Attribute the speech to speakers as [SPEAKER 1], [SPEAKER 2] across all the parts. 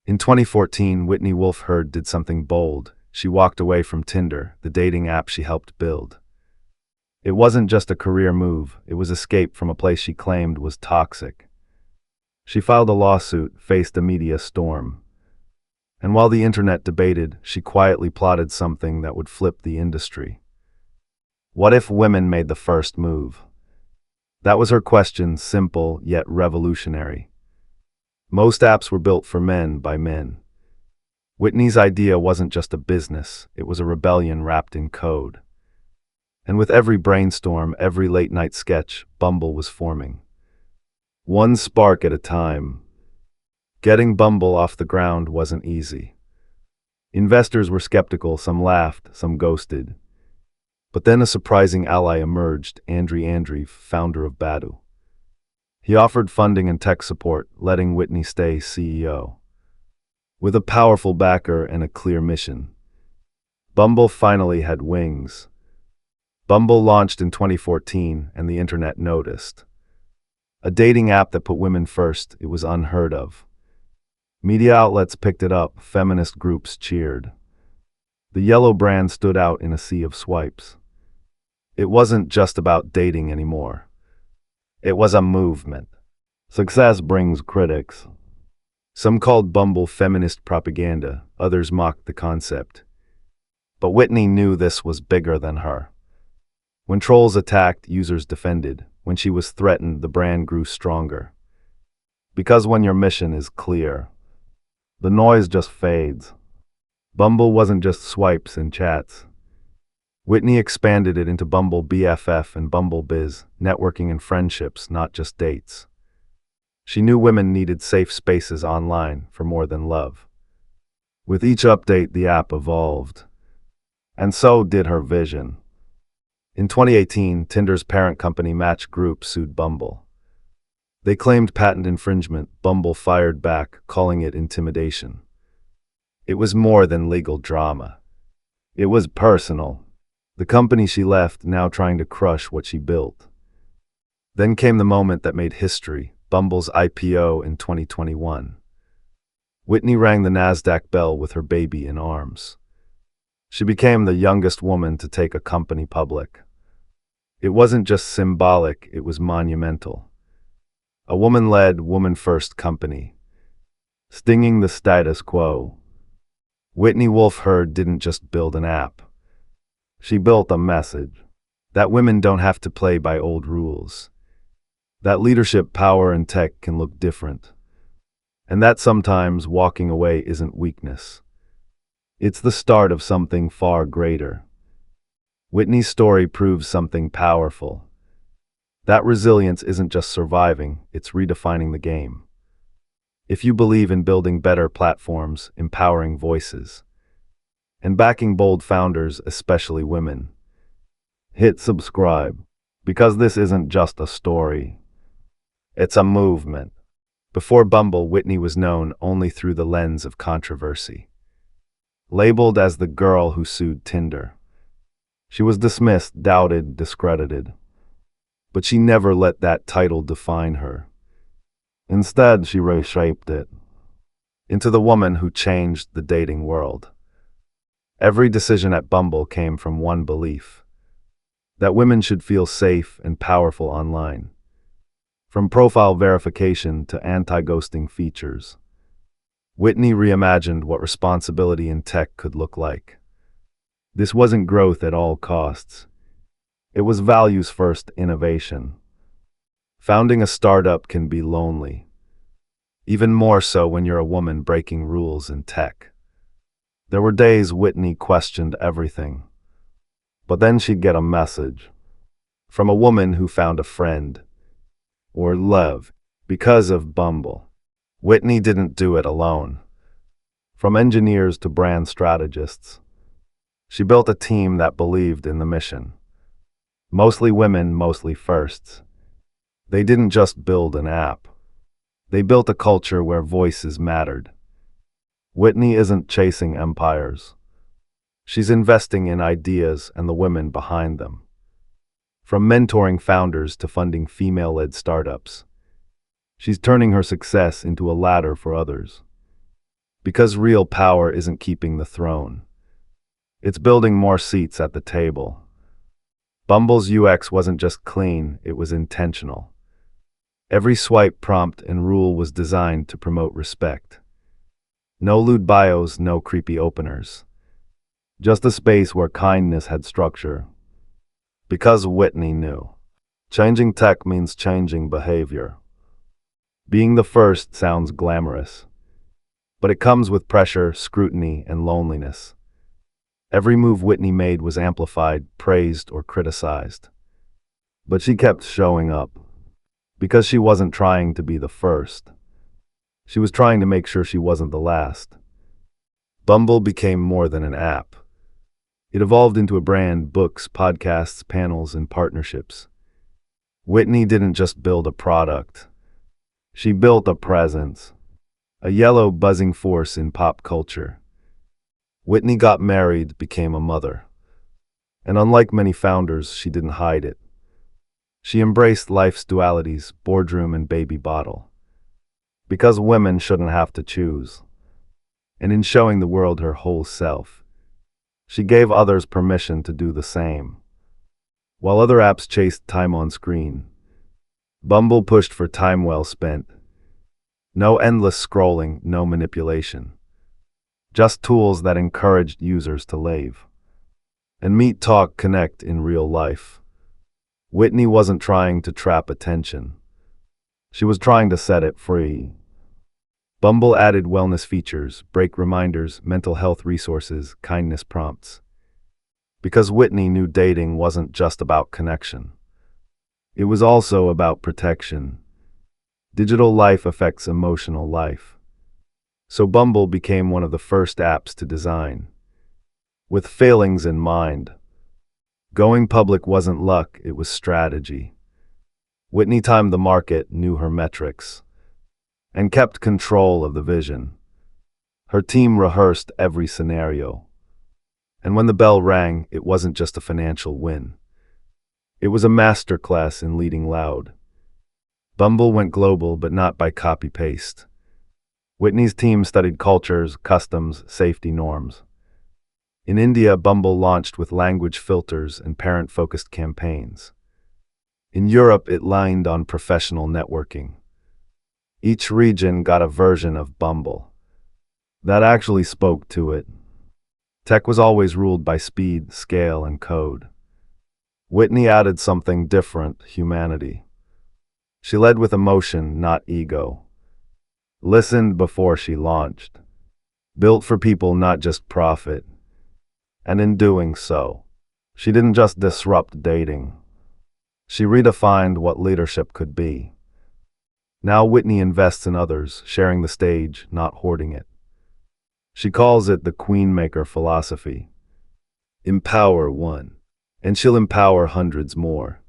[SPEAKER 1] In 2014, Whitney Wolfe Herd did something bold. She walked away from Tinder, the dating app she helped build. It wasn't just a career move, it was escape from a place she claimed was toxic. She filed a lawsuit, faced a media storm. And while the internet debated, she quietly plotted something that would flip the industry. What if women made the first move? That was her question, simple yet revolutionary. Most apps were built for men by men. Whitney's idea wasn't just a business, it was a rebellion wrapped in code. And with every brainstorm, every late-night sketch, Bumble was forming. One spark at a time. Getting Bumble off the ground wasn't easy. Investors were skeptical, some laughed, some ghosted. But then a surprising ally emerged, Andrew, founder of Badoo. He offered funding and tech support, letting Whitney stay CEO. With a powerful backer and a clear mission, Bumble finally had wings. Bumble launched in 2014, and the internet noticed. A dating app that put women first, it was unheard of. Media outlets picked it up, feminist groups cheered. The yellow brand stood out in a sea of swipes. It wasn't just about dating anymore. It was a movement. Success brings critics. Some called Bumble feminist propaganda, others mocked the concept. But Whitney knew this was bigger than her. When trolls attacked, users defended. When she was threatened, the brand grew stronger. Because when your mission is clear, the noise just fades. Bumble wasn't just swipes and chats. Whitney expanded it into Bumble BFF and Bumble Biz, networking and friendships, not just dates. She knew women needed safe spaces online for more than love. With each update, the app evolved. And so did her vision. In 2018, Tinder's parent company Match Group sued Bumble. They claimed patent infringement. Bumble fired back, calling it intimidation. It was more than legal drama. It was personal. The company she left, now trying to crush what she built. Then came the moment that made history, Bumble's IPO in 2021. Whitney rang the NASDAQ bell with her baby in arms. She became the youngest woman to take a company public. It wasn't just symbolic, it was monumental. A woman-led, woman-first company, stinging the status quo. Whitney Wolfe Herd didn't just build an app. She built a message that women don't have to play by old rules, that leadership, power, and tech can look different, and that sometimes walking away isn't weakness. It's the start of something far greater. Whitney's story proves something powerful. That resilience isn't just surviving, it's redefining the game. If you believe in building better platforms, empowering voices, and backing bold founders, especially women, hit subscribe, because this isn't just a story. It's a movement. Before Bumble, Whitney was known only through the lens of controversy. Labeled as the girl who sued Tinder. She was dismissed, doubted, discredited. But she never let that title define her. Instead, she reshaped it into the woman who changed the dating world. Every decision at Bumble came from one belief: that women should feel safe and powerful online. From profile verification to anti-ghosting features, Whitney reimagined what responsibility in tech could look like. This wasn't growth at all costs. It was values-first innovation. Founding a startup can be lonely, even more so when you're a woman breaking rules in tech. There were days Whitney questioned everything. But then she'd get a message from a woman who found a friend or love because of Bumble. Whitney didn't do it alone. From engineers to brand strategists, she built a team that believed in the mission. Mostly women, mostly firsts. They didn't just build an app. They built a culture where voices mattered. Whitney isn't chasing empires. She's investing in ideas and the women behind them. From mentoring founders to funding female-led startups, she's turning her success into a ladder for others. Because real power isn't keeping the throne. It's building more seats at the table. Bumble's UX wasn't just clean, it was intentional. Every swipe, prompt, and rule was designed to promote respect. No lewd bios, no creepy openers. Just a space where kindness had structure. Because Whitney knew. Changing tech means changing behavior. Being the first sounds glamorous. But it comes with pressure, scrutiny, and loneliness. Every move Whitney made was amplified, praised, or criticized. But she kept showing up. Because she wasn't trying to be the first. She was trying to make sure she wasn't the last. Bumble became more than an app. It evolved into a brand, books, podcasts, panels, and partnerships. Whitney didn't just build a product. She built a presence. A yellow, buzzing force in pop culture. Whitney got married, became a mother. And unlike many founders, she didn't hide it. She embraced life's dualities, boardroom and baby bottle. Because women shouldn't have to choose. And in showing the world her whole self, she gave others permission to do the same. While other apps chased time on screen, Bumble pushed for time well spent. No endless scrolling, no manipulation. Just tools that encouraged users to live. And meet, talk, connect in real life. Whitney wasn't trying to trap attention. She was trying to set it free. Bumble added wellness features, break reminders, mental health resources, kindness prompts. Because Whitney knew dating wasn't just about connection. It was also about protection. Digital life affects emotional life. So Bumble became one of the first apps to design. With failings in mind. Going public wasn't luck, it was strategy. Whitney timed the market, knew her metrics, and kept control of the vision. Her team rehearsed every scenario. And when the bell rang, it wasn't just a financial win. It was a masterclass in leading loud. Bumble went global, but not by copy-paste. Whitney's team studied cultures, customs, safety norms. In India, Bumble launched with language filters and parent-focused campaigns. In Europe, it leaned on professional networking. Each region got a version of Bumble that actually spoke to it. Tech was always ruled by speed, scale, and code. Whitney added something different, humanity. She led with emotion, not ego. Listened before she launched. Built for people, not just profit. And in doing so, she didn't just disrupt dating. She redefined what leadership could be. Now Whitney invests in others, sharing the stage, not hoarding it. She calls it the Queenmaker philosophy. Empower one, and she'll empower hundreds more.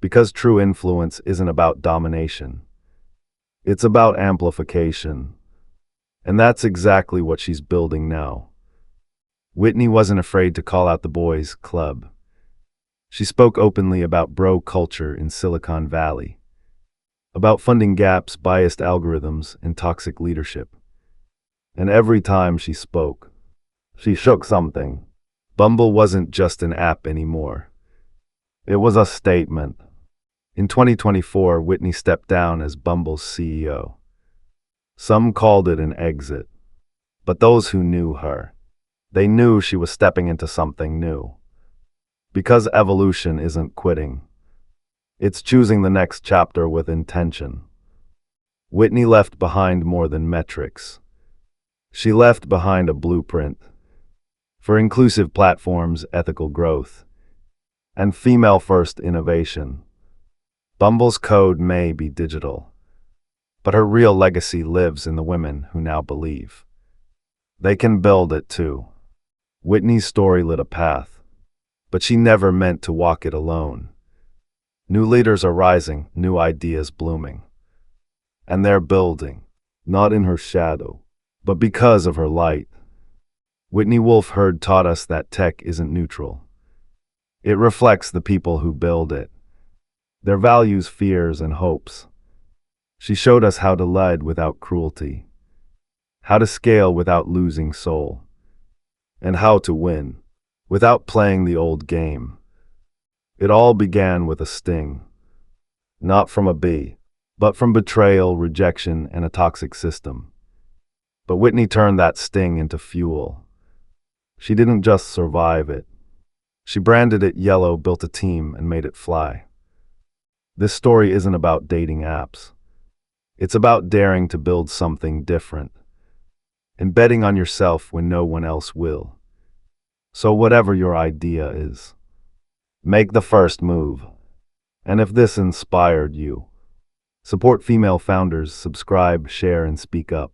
[SPEAKER 1] Because true influence isn't about domination. It's about amplification. And that's exactly what she's building now. Whitney wasn't afraid to call out the boys' club. She spoke openly about bro culture in Silicon Valley, about funding gaps, biased algorithms, and toxic leadership. And every time she spoke, she shook something. Bumble wasn't just an app anymore. It was a statement. In 2024, Whitney stepped down as Bumble's CEO. Some called it an exit. But those who knew her, they knew she was stepping into something new. Because evolution isn't quitting. It's choosing the next chapter with intention. Whitney left behind more than metrics. She left behind a blueprint for inclusive platforms, ethical growth, and female-first innovation. Bumble's code may be digital, but her real legacy lives in the women who now believe they can build it too. Whitney's story lit a path, but she never meant to walk it alone. New leaders are rising, new ideas blooming. And they're building, not in her shadow, but because of her light. Whitney Wolfe Herd taught us that tech isn't neutral. It reflects the people who build it, their values, fears, and hopes. She showed us how to lead without cruelty, how to scale without losing soul, and how to win without playing the old game. It all began with a sting, not from a bee, but from betrayal, rejection, and a toxic system. But Whitney turned that sting into fuel. She didn't just survive it. She branded it yellow, built a team, and made it fly. This story isn't about dating apps. It's about daring to build something different and betting on yourself when no one else will. So whatever your idea is, make the first move. And if this inspired you, support female founders, subscribe, share, and speak up.